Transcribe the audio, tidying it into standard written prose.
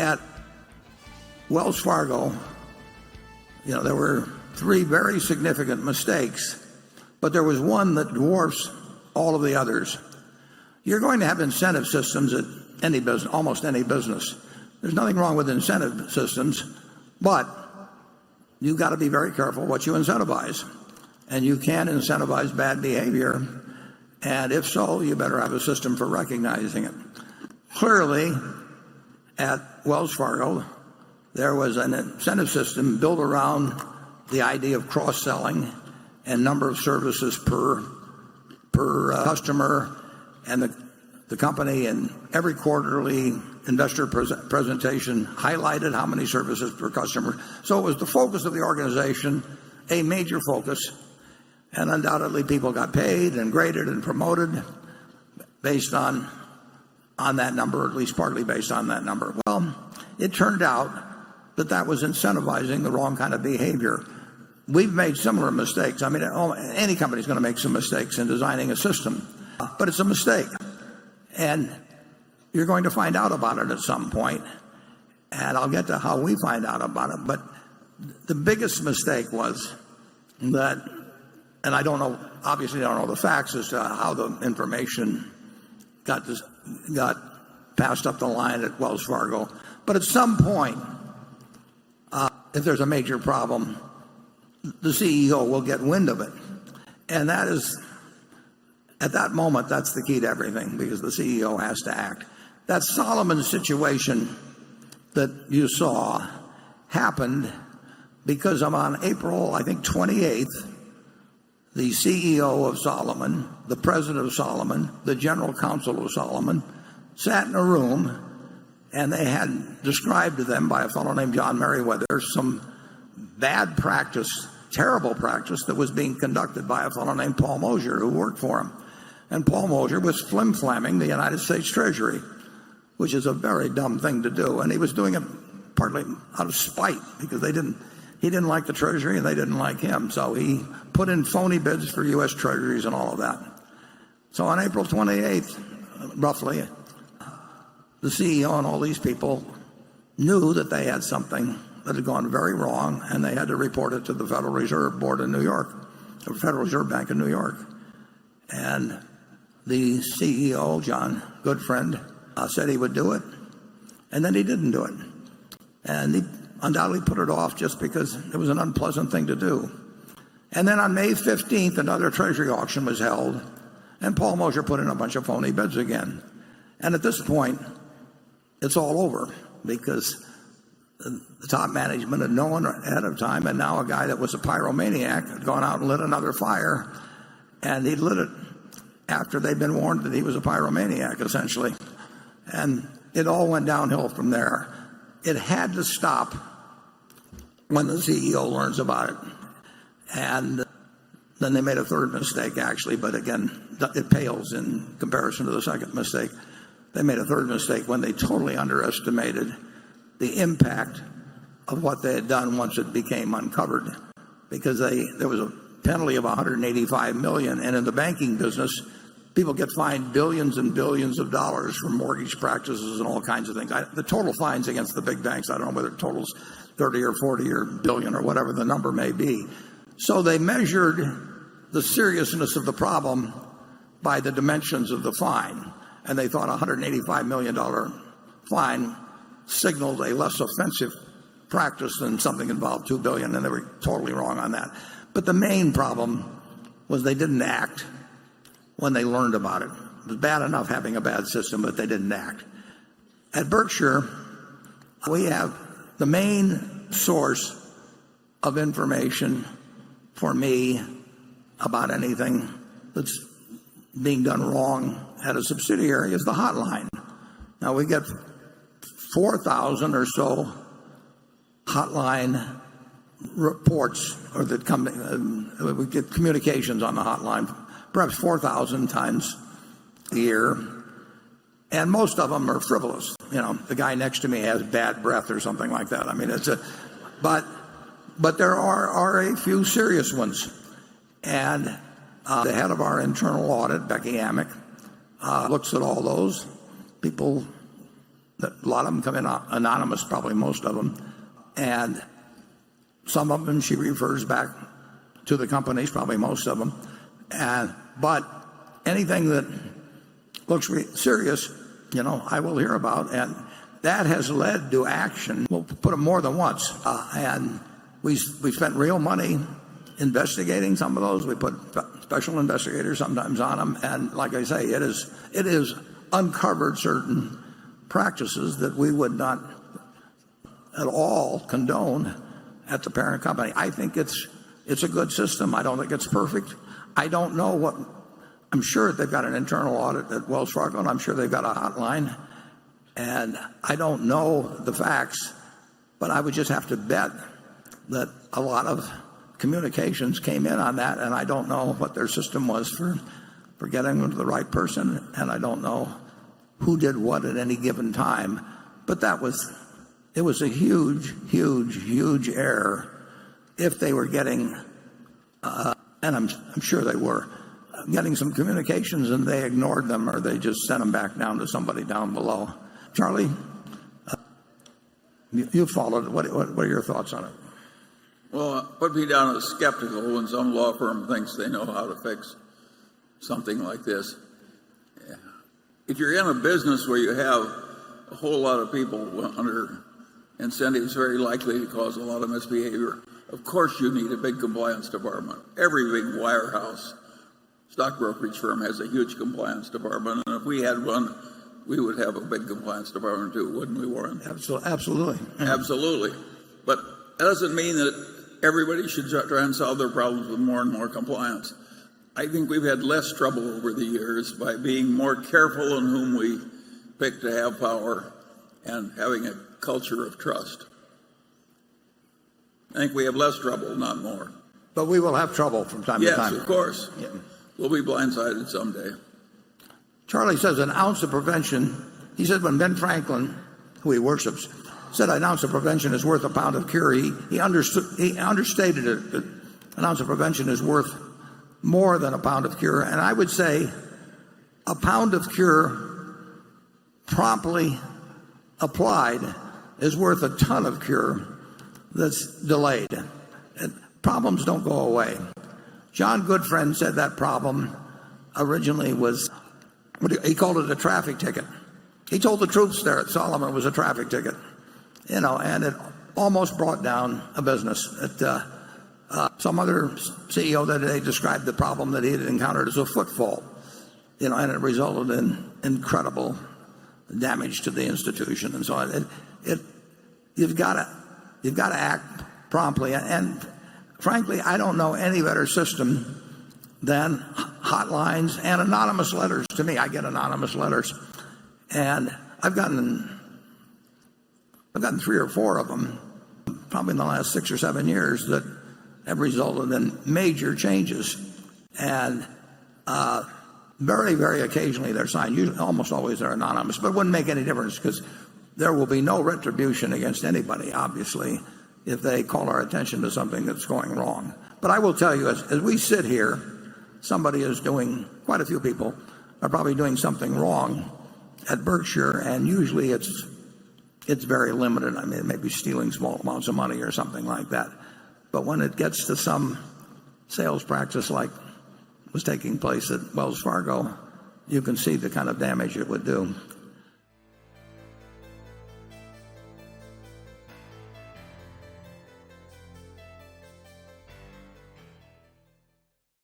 At Wells Fargo, there were 3 very significant mistakes, but there was one that dwarfs all of the others. You're going to have incentive systems at any business, almost any business. There's nothing wrong with incentive systems, but you've got to be very careful what you incentivize. And you can incentivize bad behavior, and if so, you better have a system for recognizing it. Clearly, at Wells Fargo, there was an incentive system built around the idea of cross-selling and number of services per customer, and the company in every quarterly investor presentation highlighted how many services per customer. So it was the focus of the organization, a major focus, and undoubtedly people got paid and graded and promoted based on that number, or at least partly based on that number. Well, it turned out that was incentivizing the wrong kind of behavior. We've made similar mistakes. I mean, any company's going to make some mistakes in designing a system, but it's a mistake. And you're going to find out about it at some point, and I'll get to how we find out about it. But the biggest mistake was that, and I don't know, obviously I don't know the facts as to how the information got passed up the line at Wells Fargo, but at some point, if there's a major problem, the CEO will get wind of it. And that is, at that moment, that's the key to everything, because the CEO has to act. That Solomon situation that you saw happened because on April, I think, 28th, the CEO of Solomon, the president of Solomon, the general counsel of Solomon, sat in a room, and they had described to them by a fellow named John Merriweather some bad practice, terrible practice that was being conducted by a fellow named Paul Moser, who worked for him. And Paul Moser was flim-flamming the United States Treasury, which is a very dumb thing to do. And he was doing it partly out of spite, because he didn't like the Treasury and they didn't like him. So he put in phony bids for U.S. Treasuries and all of that. So on April 28th, roughly, the CEO and all these people knew that they had something that had gone very wrong, and they had to report it to the Federal Reserve Board in New York, the Federal Reserve Bank in New York. And the CEO, John Goodfriend, said he would do it, and then he didn't do it. And he undoubtedly put it off just because it was an unpleasant thing to do. And then on May 15th, another Treasury auction was held, and Paul Moser put in a bunch of phony bids again. And at this point, it's all over, because the top management had known ahead of time, and now a guy that was a pyromaniac had gone out and lit another fire, and he lit it after they'd been warned that he was a pyromaniac, essentially. And it all went downhill from there. It had to stop when the CEO learns about it. And then they made a third mistake, actually, but again, it pales in comparison to the second mistake. They made a third mistake when they totally underestimated the impact of what they had done once it became uncovered, because there was a penalty of $185 million, and in the banking business, people get fined billions and billions of dollars for mortgage practices and all kinds of things. The total fines against the big banks, I don't know whether it totals 30 or 40 or billion or whatever the number may be. So they measured the seriousness of the problem by the dimensions of the fine, and they thought a $185 million fine signaled a less offensive practice than something involved $2 billion, and they were totally wrong on that. But the main problem was they didn't act when they learned about it. It was bad enough having a bad system, but they didn't act. At Berkshire, we have the main source of information for me about anything that's being done wrong at a subsidiary is the hotline. Now, we get 4,000 or so hotline reports, or that come, we get communications on the hotline, perhaps 4,000 times a year, and most of them are frivolous. The guy next to me has bad breath or something like that. I mean, but there are a few serious ones, and the head of our internal audit, Becky Amick, looks at all those. People A lot of them come in anonymous, probably most of them. And some of them she refers back to the companies, probably most of them. But anything that looks serious, I will hear about. And that has led to action. We'll put them more than once. And we spent real money investigating some of those. We put special investigators sometimes on them. And like I say, it is uncovered certain practices that we would not at all condone at the parent company. I think it's a good system. I don't think it's perfect. I don't know I'm sure they've got an internal audit at Wells Fargo, and I'm sure they've got a hotline. And I don't know the facts, but I would just have to bet that a lot of communications came in on that, and I don't know what their system was for getting them to the right person, and I don't know who did what at any given time. But it was a huge, huge, huge error if they were getting, and I'm sure they were, getting some communications and they ignored them, or they just sent them back down to somebody down below. Charlie, you followed it. What are your thoughts on it? Well, put me down as skeptical when some law firm thinks they know how to fix something like this. If you're in a business where you have a whole lot of people under incentives very likely to cause a lot of misbehavior, of course you need a big compliance department. Every big wirehouse stock brokerage firm has a huge compliance department, and if we had one, we would have a big compliance department too, wouldn't we, Warren? Absolutely. Absolutely. But that doesn't mean that everybody should try and solve their problems with more and more compliance. I think we've had less trouble over the years by being more careful in whom we pick to have power and having a culture of trust. I think we have less trouble, not more. But we will have trouble from time to time. Yes, of course. Yeah. We'll be blindsided someday. Charlie says an ounce of prevention. He said when Ben Franklin, who he worships, said an ounce of prevention is worth a pound of cure, he understated it. That an ounce of prevention is worth more than a pound of cure. And I would say a pound of cure promptly applied is worth a ton of cure that's delayed. And problems don't go away. John Goodfriend said that problem originally was, he called it a traffic ticket. He told the troops there at Solomon it was a traffic ticket, and it almost brought down a business. Some other CEO that day described the problem that he had encountered as a footfall, and it resulted in incredible damage to the institution and so on. You've got to act promptly, and frankly, I don't know any better system than hotlines and anonymous letters. To me, I get anonymous letters, and I've gotten 3 or 4 of them, probably in the last 6 or 7 years, that have resulted in major changes. And very, very occasionally they're signed. Usually, almost always they're anonymous, but it wouldn't make any difference because there will be no retribution against anybody, obviously, if they call our attention to something that's going wrong. But I will tell you, as we sit here, somebody is doing, quite a few people are probably doing something wrong at Berkshire, and usually it's very limited. I mean, maybe stealing small amounts of money or something like that. But when it gets to some sales practice like was taking place at Wells Fargo, you can see the kind of damage it would do.